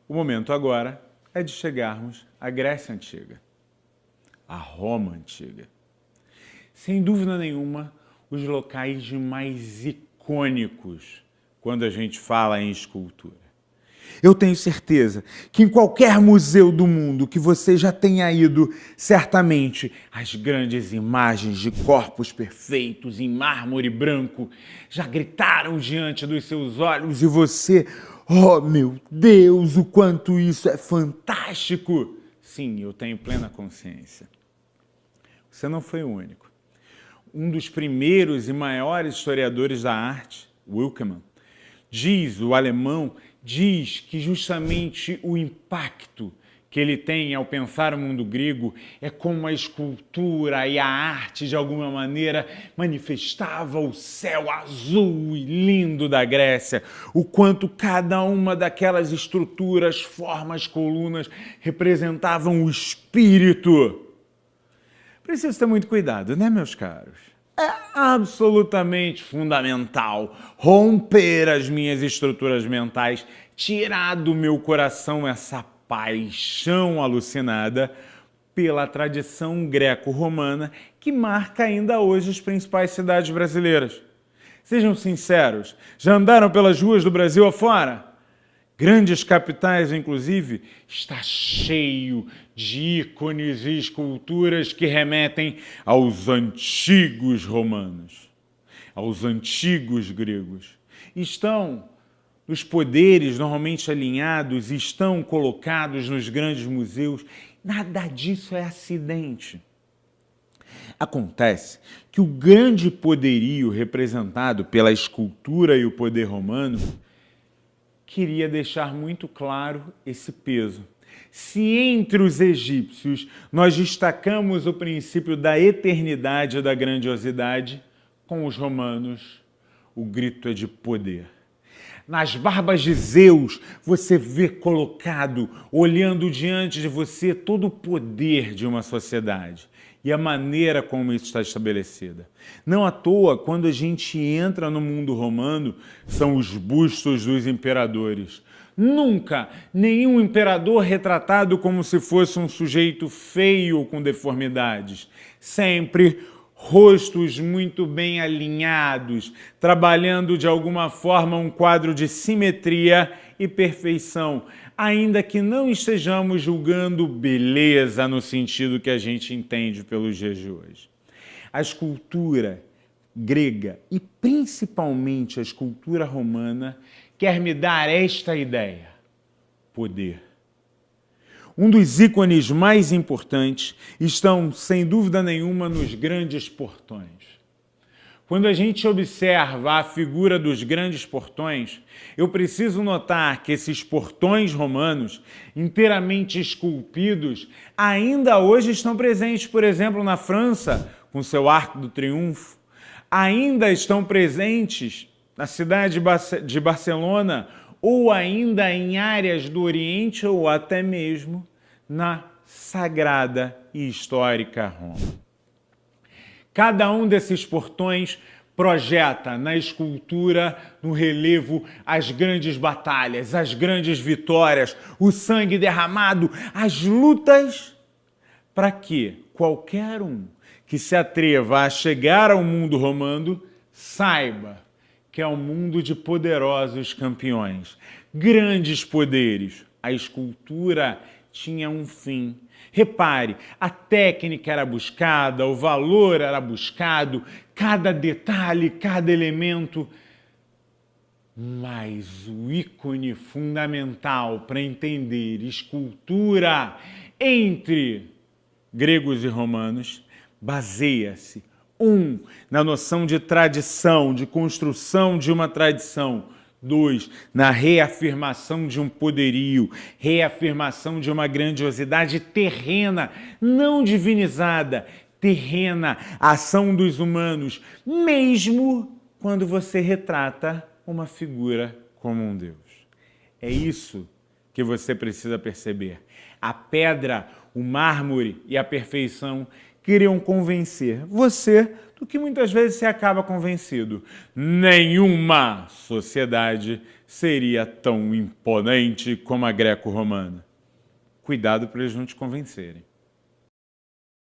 O momento agora é de chegarmos à Grécia Antiga, à Roma Antiga. Sem dúvida nenhuma, os locais mais icônicos quando a gente fala em escultura. Eu tenho certeza que em qualquer museu do mundo que você já tenha ido, certamente as grandes imagens de corpos perfeitos em mármore branco já gritaram diante dos seus olhos e você, oh meu Deus, o quanto isso é fantástico! Sim, eu tenho plena consciência. Você não foi o único. Um dos primeiros e maiores historiadores da arte, Winckelmann, o alemão, diz que justamente o impacto que ele tem ao pensar o mundo grego é como a escultura e a arte, de alguma maneira, manifestava o céu azul e lindo da Grécia, o quanto cada uma daquelas estruturas, formas, colunas representavam o espírito. Preciso ter muito cuidado, né, meus caros? É absolutamente fundamental romper as minhas estruturas mentais, tirar do meu coração essa paixão alucinada pela tradição greco-romana que marca ainda hoje as principais cidades brasileiras. Sejam sinceros, já andaram pelas ruas do Brasil afora? Grandes capitais, inclusive, está cheio de ícones e esculturas que remetem aos antigos romanos, aos antigos gregos. Os poderes normalmente alinhados, estão colocados nos grandes museus. Nada disso é acidente. Acontece que o grande poderio representado pela escultura e o poder romano queria deixar muito claro esse peso. Se entre os egípcios nós destacamos o princípio da eternidade e da grandiosidade, com os romanos o grito é de poder. Nas barbas de Zeus, você vê colocado, olhando diante de você, todo o poder de uma sociedade e a maneira como isso está estabelecida. Não à toa, quando a gente entra no mundo romano, são os bustos dos imperadores. Nunca nenhum imperador retratado como se fosse um sujeito feio ou com deformidades. Sempre rostos muito bem alinhados, trabalhando de alguma forma um quadro de simetria e perfeição, ainda que não estejamos julgando beleza no sentido que a gente entende pelos dias de hoje. A escultura grega e principalmente a escultura romana quer me dar esta ideia: poder. Um dos ícones mais importantes estão, sem dúvida nenhuma, nos grandes portões. Quando a gente observa a figura dos grandes portões, eu preciso notar que esses portões romanos, inteiramente esculpidos, ainda hoje estão presentes, por exemplo, na França, com seu Arco do Triunfo, ainda estão presentes na cidade de Barcelona, ou ainda em áreas do Oriente ou até mesmo na sagrada e histórica Roma. Cada um desses portões projeta na escultura, no relevo, as grandes batalhas, as grandes vitórias, o sangue derramado, as lutas, para que qualquer um que se atreva a chegar ao mundo romano saiba que é um mundo de poderosos campeões, grandes poderes. A escultura tinha um fim. Repare, a técnica era buscada, o valor era buscado, cada detalhe, cada elemento, mas o ícone fundamental para entender escultura entre gregos e romanos baseia-se na noção de tradição, de construção de uma tradição. 2, na reafirmação de um poderio, reafirmação de uma grandiosidade terrena, não divinizada, terrena, a ação dos humanos, mesmo quando você retrata uma figura como um Deus. É isso que você precisa perceber. A pedra, o mármore e a perfeição queriam convencer você do que muitas vezes você acaba convencido. Nenhuma sociedade seria tão imponente como a greco-romana. Cuidado para eles não te convencerem.